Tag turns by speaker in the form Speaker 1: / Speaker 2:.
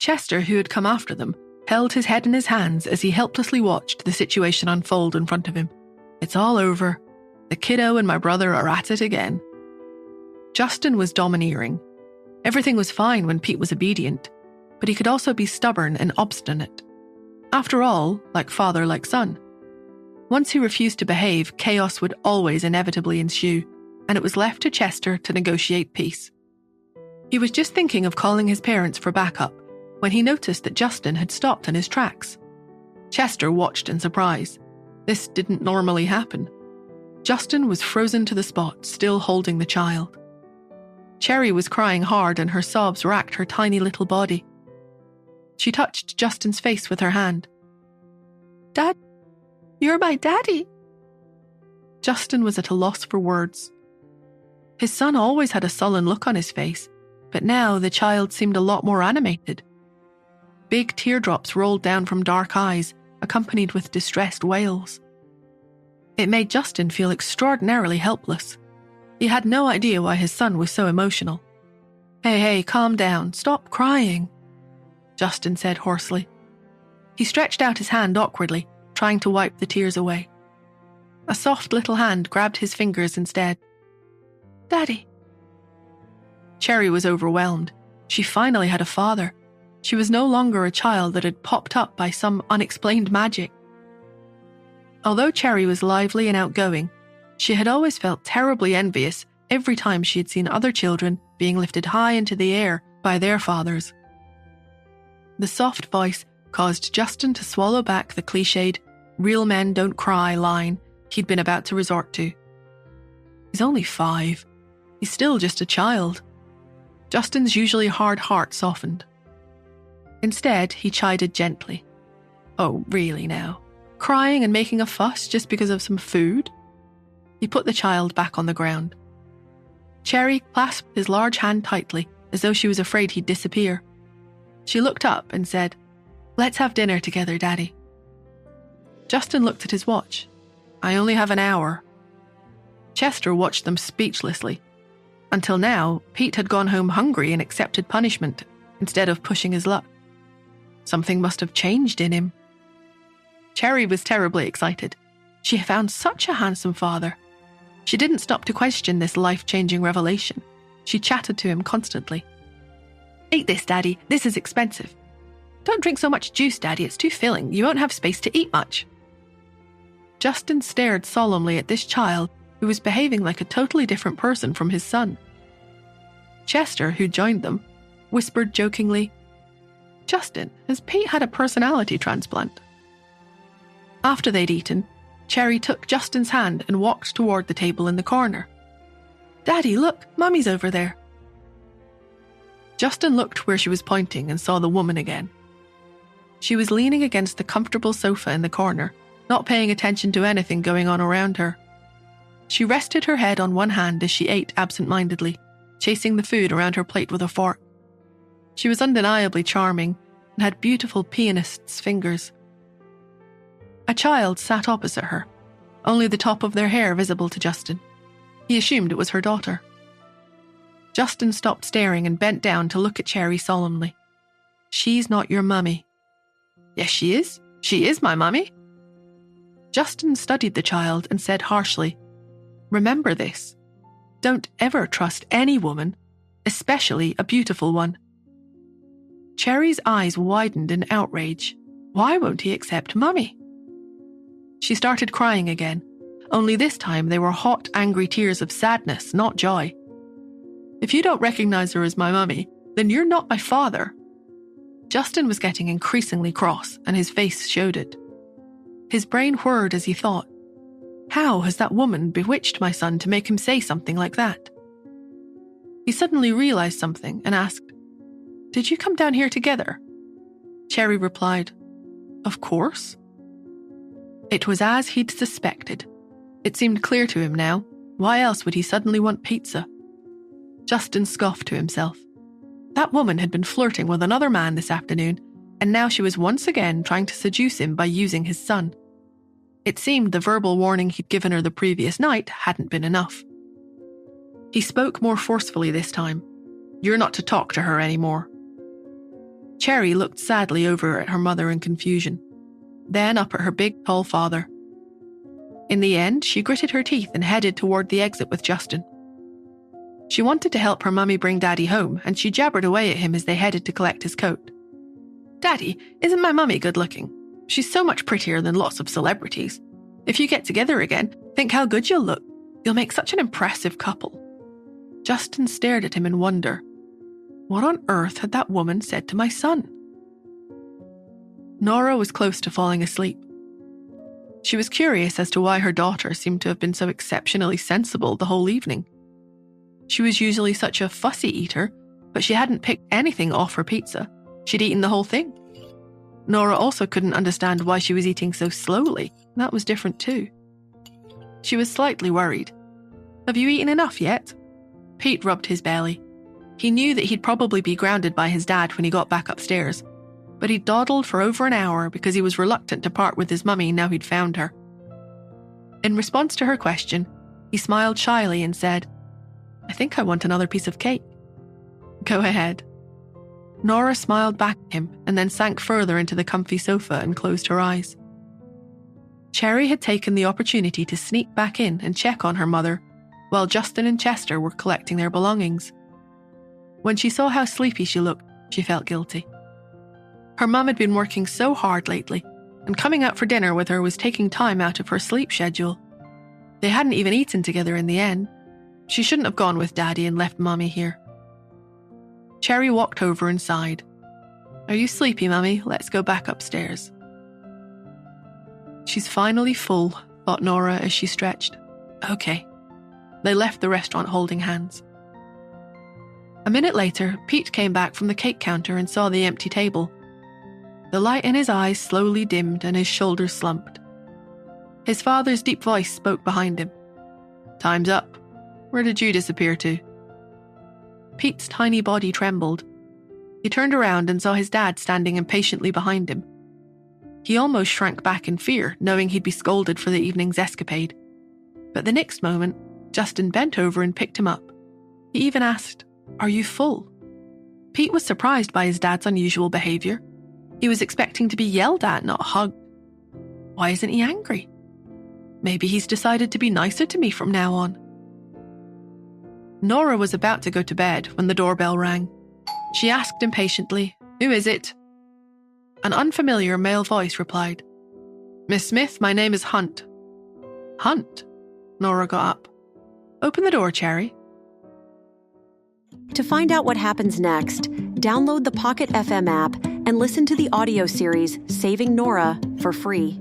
Speaker 1: Chester, who had come after them, held his head in his hands as he helplessly watched the situation unfold in front of him. It's all over. The kiddo and my brother are at it again. Justin was domineering. Everything was fine when Pete was obedient, but he could also be stubborn and obstinate. After all, like father, like son. Once he refused to behave, chaos would always inevitably ensue, and it was left to Chester to negotiate peace. He was just thinking of calling his parents for backup when he noticed that Justin had stopped in his tracks. Chester watched in surprise. This didn't normally happen. Justin was frozen to the spot, still holding the child. Cherry was crying hard and her sobs racked her tiny little body. She touched Justin's face with her hand. "Dad, you're my daddy." Justin was at a loss for words. His son always had a sullen look on his face, but now the child seemed a lot more animated. Big teardrops rolled down from dark eyes, accompanied with distressed wails. It made Justin feel extraordinarily helpless. He had no idea why his son was so emotional. Hey, calm down. Stop crying," Justin said hoarsely. He stretched out his hand awkwardly, trying to wipe the tears away. A soft little hand grabbed his fingers instead. "Daddy." Cherry was overwhelmed. She finally had a father. She was no longer a child that had popped up by some unexplained magic. Although Cherry was lively and outgoing, she had always felt terribly envious every time she had seen other children being lifted high into the air by their fathers. The soft voice caused Justin to swallow back the cliched "real men don't cry" line he'd been about to resort to. He's only 5. He's still just a child. Justin's usually hard heart softened. Instead, he chided gently. "Oh, really now? Crying and making a fuss just because of some food?" He put the child back on the ground. Cherry clasped his large hand tightly, as though she was afraid he'd disappear. She looked up and said, "Let's have dinner together, Daddy." Justin looked at his watch. "I only have an hour." Chester watched them speechlessly. Until now, Pete had gone home hungry and accepted punishment, instead of pushing his luck. Something must have changed in him. Cherry was terribly excited. She had found such a handsome father. She didn't stop to question this life-changing revelation. She chatted to him constantly. "Eat this, Daddy. This is expensive." "Don't drink so much juice, Daddy. It's too filling. You won't have space to eat much." Justin stared solemnly at this child who was behaving like a totally different person from his son. Chester, who joined them, whispered jokingly, "Justin, has Pete had a personality transplant?" After they'd eaten, Cherry took Justin's hand and walked toward the table in the corner. "Daddy, look, Mummy's over there." Justin looked where she was pointing and saw the woman again. She was leaning against the comfortable sofa in the corner, not paying attention to anything going on around her. She rested her head on one hand as she ate absent-mindedly, chasing the food around her plate with a fork. She was undeniably charming and had beautiful pianist's fingers. A child sat opposite her, only the top of their hair visible to Justin. He assumed it was her daughter. Justin stopped staring and bent down to look at Cherry solemnly. "She's not your mummy." "Yes, she is. She is my mummy." Justin studied the child and said harshly, "Remember this. Don't ever trust any woman, especially a beautiful one." Cherry's eyes widened in outrage. Why won't he accept Mummy? She started crying again, only this time they were hot, angry tears of sadness, not joy. "If you don't recognize her as my mummy, then you're not my father." Justin was getting increasingly cross, and his face showed it. His brain whirred as he thought, how has that woman bewitched my son to make him say something like that? He suddenly realized something and asked, "Did you come down here together?" Cherry replied, "Of course." It was as he'd suspected. It seemed clear to him now. Why else would he suddenly want pizza? Justin scoffed to himself. That woman had been flirting with another man this afternoon, and now she was once again trying to seduce him by using his son. It seemed the verbal warning he'd given her the previous night hadn't been enough. He spoke more forcefully this time. "You're not to talk to her anymore." Cherry looked sadly over at her mother in confusion, then up at her big, tall father. In the end, she gritted her teeth and headed toward the exit with Justin. She wanted to help her mummy bring Daddy home, and she jabbered away at him as they headed to collect his coat. "Daddy, isn't my mummy good looking? She's so much prettier than lots of celebrities. If you get together again, think how good you'll look. You'll make such an impressive couple." Justin stared at him in wonder. What on earth had that woman said to my son? Nora was close to falling asleep. She was curious as to why her daughter seemed to have been so exceptionally sensible the whole evening. She was usually such a fussy eater, but she hadn't picked anything off her pizza. She'd eaten the whole thing. Nora also couldn't understand why she was eating so slowly. That was different too. She was slightly worried. "Have you eaten enough yet?" Pete rubbed his belly. He knew that he'd probably be grounded by his dad when he got back upstairs, but he dawdled for over an hour because he was reluctant to part with his mummy now he'd found her. In response to her question, he smiled shyly and said, "I think I want another piece of cake." "Go ahead." Nora smiled back at him and then sank further into the comfy sofa and closed her eyes. Cherry had taken the opportunity to sneak back in and check on her mother, while Justin and Chester were collecting their belongings. When she saw how sleepy she looked, she felt guilty. Her mum had been working so hard lately, and coming out for dinner with her was taking time out of her sleep schedule. They hadn't even eaten together in the end. She shouldn't have gone with Daddy and left Mummy here. Cherry walked over and sighed. "Are you sleepy, Mummy? Let's go back upstairs." "She's finally full," thought Nora as she stretched. "Okay." They left the restaurant holding hands. A minute later, Pete came back from the cake counter and saw the empty table. The light in his eyes slowly dimmed and his shoulders slumped. His father's deep voice spoke behind him. "Time's up. Where did you disappear to?" Pete's tiny body trembled. He turned around and saw his dad standing impatiently behind him. He almost shrank back in fear, knowing he'd be scolded for the evening's escapade. But the next moment, Justin bent over and picked him up. He even asked, "Are you full?" Pete was surprised by his dad's unusual behavior. He was expecting to be yelled at, not hugged. Why isn't he angry? Maybe he's decided to be nicer to me from now on. Nora was about to go to bed when the doorbell rang. She asked impatiently, "Who is it?" An unfamiliar male voice replied, "Miss Smith, my name is Hunt." "Hunt?" Nora got up. "Open the door, Cherry."
Speaker 2: To find out what happens next, download the Pocket FM app and listen to the audio series Saving Nora for free.